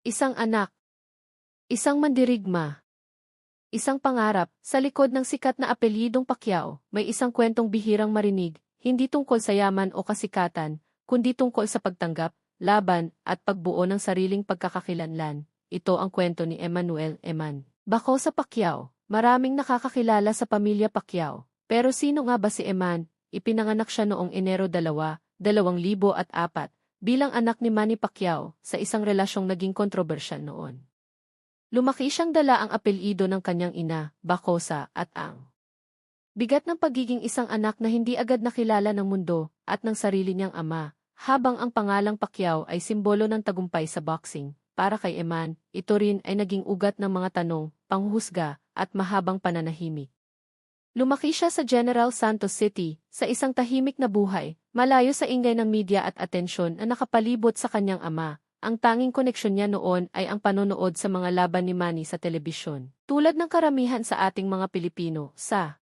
Isang anak, isang mandirigma, isang pangarap. Sa likod ng sikat na apelyidong Pacquiao, may isang kwentong bihirang marinig, hindi tungkol sa yaman o kasikatan, kundi tungkol sa pagtanggap, laban, at pagbuo ng sariling pagkakakilanlan. Ito ang kwento ni Emmanuel Eman. Bako sa Pacquiao, maraming nakakakilala sa pamilya Pacquiao. Pero sino nga ba si Eman? Ipinanganak siya noong Enero 2, 2004, bilang anak ni Manny Pacquiao sa isang relasyong naging kontrobersyal noon. Lumaki siyang dala ang apelyido ng kanyang ina, Bacosa, at ang bigat ng pagiging isang anak na hindi agad nakilala ng mundo at ng sarili niyang ama, habang ang pangalang Pacquiao ay simbolo ng tagumpay sa boxing. Para kay Eman, ito rin ay naging ugat ng mga tanong, panghuhusga, at mahabang pananahimik. Lumaki siya sa General Santos City, sa isang tahimik na buhay, malayo sa ingay ng media at atensyon na nakapalibot sa kanyang ama. Ang tanging koneksyon niya noon ay ang panonood sa mga laban ni Manny sa telebisyon. Tulad ng karamihan sa ating mga Pilipino, sa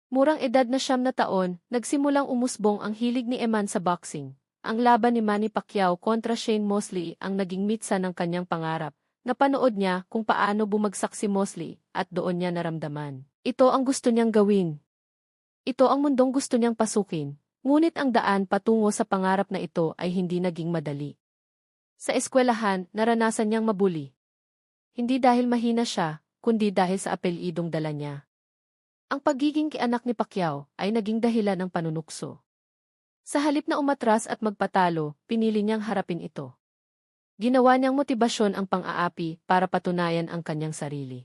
murang edad na 9 taon, nagsimulang umusbong ang hilig ni Eman sa boxing. Ang laban ni Manny Pacquiao kontra Shane Mosley ang naging mitsa ng kanyang pangarap. Napanood niya kung paano bumagsak si Mosley at doon niya naramdaman. Ito ang gusto niyang gawin. Ito ang mundong gusto niyang pasukin. Ngunit ang daan patungo sa pangarap na ito ay hindi naging madali. Sa eskwelahan, naranasan niyang mabuli. Hindi dahil mahina siya, kundi dahil sa apelyidong dala niya. Ang pagiging kianak ni Pacquiao ay naging dahilan ng panunukso. Sa halip na umatras at magpatalo, pinili niyang harapin ito. Ginawa niyang motibasyon ang pang-aapi para patunayan ang kanyang sarili.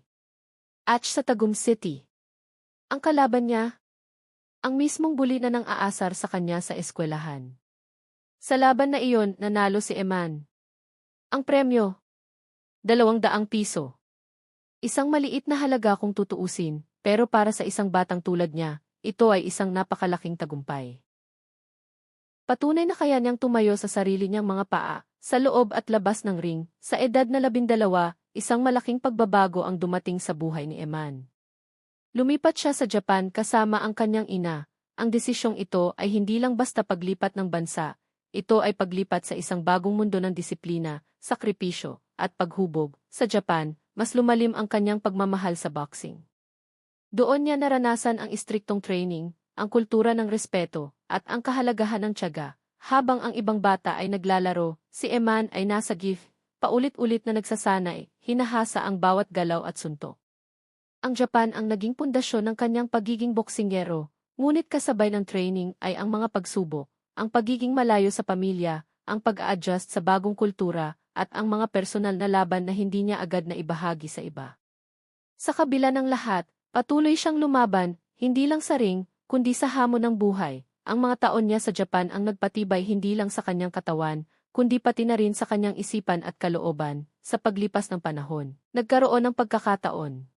At sa Tagum City, ang kalaban niya, ang mismong bully na nang aasar sa kanya sa eskwelahan. Sa laban na iyon, nanalo si Eman. Ang premyo, 200 piso. Isang maliit na halaga kung tutuusin, pero para sa isang batang tulad niya, ito ay isang napakalaking tagumpay. Patunay na kaya niyang tumayo sa sarili niyang mga paa, sa loob at labas ng ring. Sa edad na 12, isang malaking pagbabago ang dumating sa buhay ni Eman. Lumipat siya sa Japan kasama ang kanyang ina. Ang desisyong ito ay hindi lang basta paglipat ng bansa. Ito ay paglipat sa isang bagong mundo ng disiplina, sakripisyo, at paghubog. Sa Japan, mas lumalim ang kanyang pagmamahal sa boxing. Doon niya naranasan ang istriktong training, ang kultura ng respeto, at ang kahalagahan ng tiyaga. Habang ang ibang bata ay naglalaro, si Eman ay nasa gift, paulit-ulit na nagsasanay, hinahasa ang bawat galaw at suntok. Ang Japan ang naging pundasyon ng kanyang pagiging boksingero, ngunit kasabay ng training ay ang mga pagsubok, ang pagiging malayo sa pamilya, ang pag-a-adjust sa bagong kultura, at ang mga personal na laban na hindi niya agad na ibahagi sa iba. Sa kabila ng lahat, patuloy siyang lumaban, hindi lang sa ring, kundi sa hamon ng buhay. Ang mga taon niya sa Japan ang nagpatibay hindi lang sa kanyang katawan, kundi pati na rin sa kanyang isipan at kalooban. Sa paglipas ng panahon, nagkaroon ng pagkakataon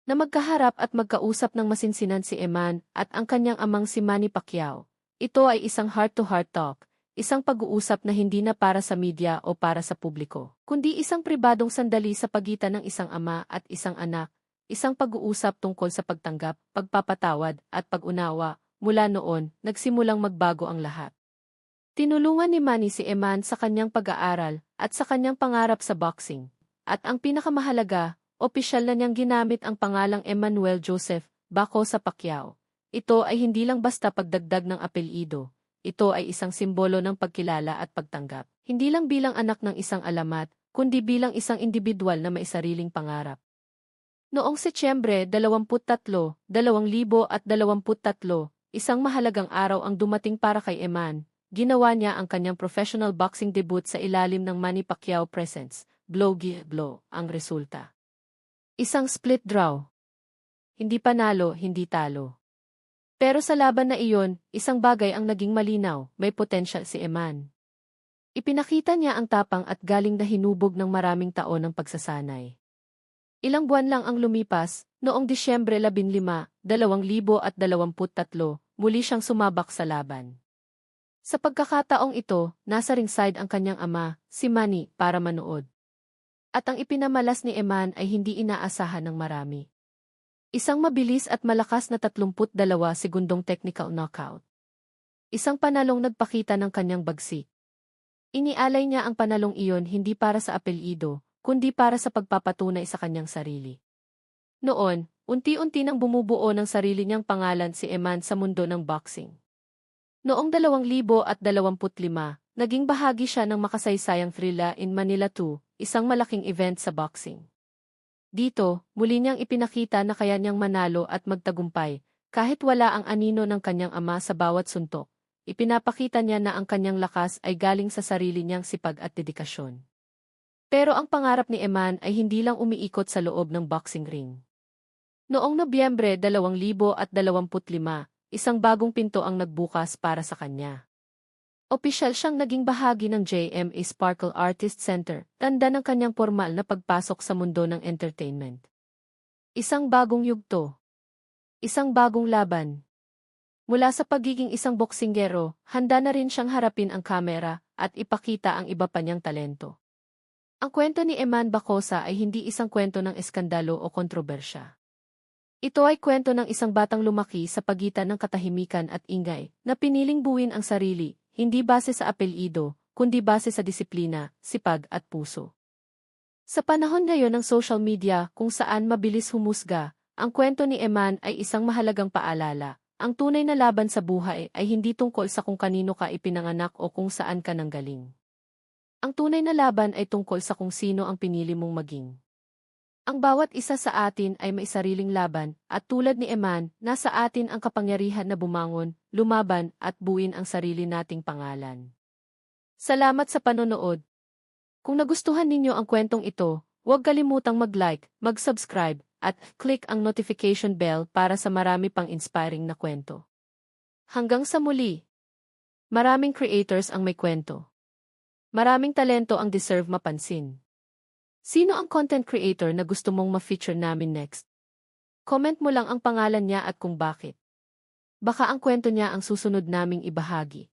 na magkaharap at magkausap ng masinsinan si Eman at ang kanyang amang si Manny Pacquiao. Ito ay isang heart-to-heart talk, isang pag-uusap na hindi na para sa media o para sa publiko, kundi isang pribadong sandali sa pagitan ng isang ama at isang anak, isang pag-uusap tungkol sa pagtanggap, pagpapatawad, at pag-unawa. Mula noon, nagsimulang magbago ang lahat. Tinulungan ni Manny si Eman sa kanyang pag-aaral at sa kanyang pangarap sa boxing. At ang pinakamahalaga, opisyal na niyang ginamit ang pangalang Emmanuel Joseph Bacosa Pacquiao. Ito ay hindi lang basta pagdagdag ng apelyido. Ito ay isang simbolo ng pagkilala at pagtanggap. Hindi lang bilang anak ng isang alamat, kundi bilang isang individual na may sariling pangarap. Noong Setyembre 23, 2023, isang mahalagang araw ang dumating para kay Eman. Ginawa niya ang kanyang professional boxing debut sa ilalim ng Manny Pacquiao Presents, Blow Give Blow, ang resulta. Isang split draw. Hindi panalo, hindi talo. Pero sa laban na iyon, isang bagay ang naging malinaw, may potensyal si Eman. Ipinakita niya ang tapang at galing na hinubog ng maraming taon ng pagsasanay. Ilang buwan lang ang lumipas, noong Disyembre 15, 2023, muli siyang sumabak sa laban. Sa pagkakataong ito, nasa ringside ang kanyang ama, si Manny, para manood. At ang ipinamalas ni Eman ay hindi inaasahan ng marami. Isang mabilis at malakas na 32 segundong technical knockout. Isang panalong nagpakita ng kanyang bagsik. Inialay niya ang panalong iyon hindi para sa apelyido, kundi para sa pagpapatunay sa kanyang sarili. Noon, unti-unti nang bumubuo ng sarili niyang pangalan si Eman sa mundo ng boxing. Noong 2025, naging bahagi siya ng makasaysayang Thrilla in Manila 2, isang malaking event sa boxing. Dito, muli niyang ipinakita na kaya niyang manalo at magtagumpay, kahit wala ang anino ng kanyang ama sa bawat suntok. Ipinapakita niya na ang kanyang lakas ay galing sa sarili niyang sipag at dedikasyon. Pero ang pangarap ni Eman ay hindi lang umiikot sa loob ng boxing ring. Noong Nobyembre 2025, isang bagong pinto ang nagbukas para sa kanya. Opisyal siyang naging bahagi ng JMA Sparkle Artist Center, tanda ng kanyang formal na pagpasok sa mundo ng entertainment. Isang bagong yugto. Isang bagong laban. Mula sa pagiging isang boksinggero, handa na rin siyang harapin ang kamera at ipakita ang iba pa niyang talento. Ang kwento ni Eman Bacosa ay hindi isang kwento ng eskandalo o kontrobersya. Ito ay kwento ng isang batang lumaki sa pagitan ng katahimikan at ingay, na piniling buuin ang sarili, hindi base sa apelyido, kundi base sa disiplina, sipag at puso. Sa panahon ngayon ng social media kung saan mabilis humusga, ang kwento ni Eman ay isang mahalagang paalala. Ang tunay na laban sa buhay ay hindi tungkol sa kung kanino ka ipinanganak o kung saan ka nanggaling. Ang tunay na laban ay tungkol sa kung sino ang pinili mong maging. Ang bawat isa sa atin ay may sariling laban, at tulad ni Eman, nasa atin ang kapangyarihan na bumangon, lumaban at buuin ang sarili nating pangalan. Salamat sa panonood. Kung nagustuhan ninyo ang kwentong ito, huwag kalimutang mag-like, mag-subscribe, at click ang notification bell para sa marami pang inspiring na kwento. Hanggang sa muli! Maraming creators ang may kwento. Maraming talento ang deserve mapansin. Sino ang content creator na gusto mong ma-feature namin next? Comment mo lang ang pangalan niya at kung bakit. Baka ang kwento niya ang susunod naming ibahagi.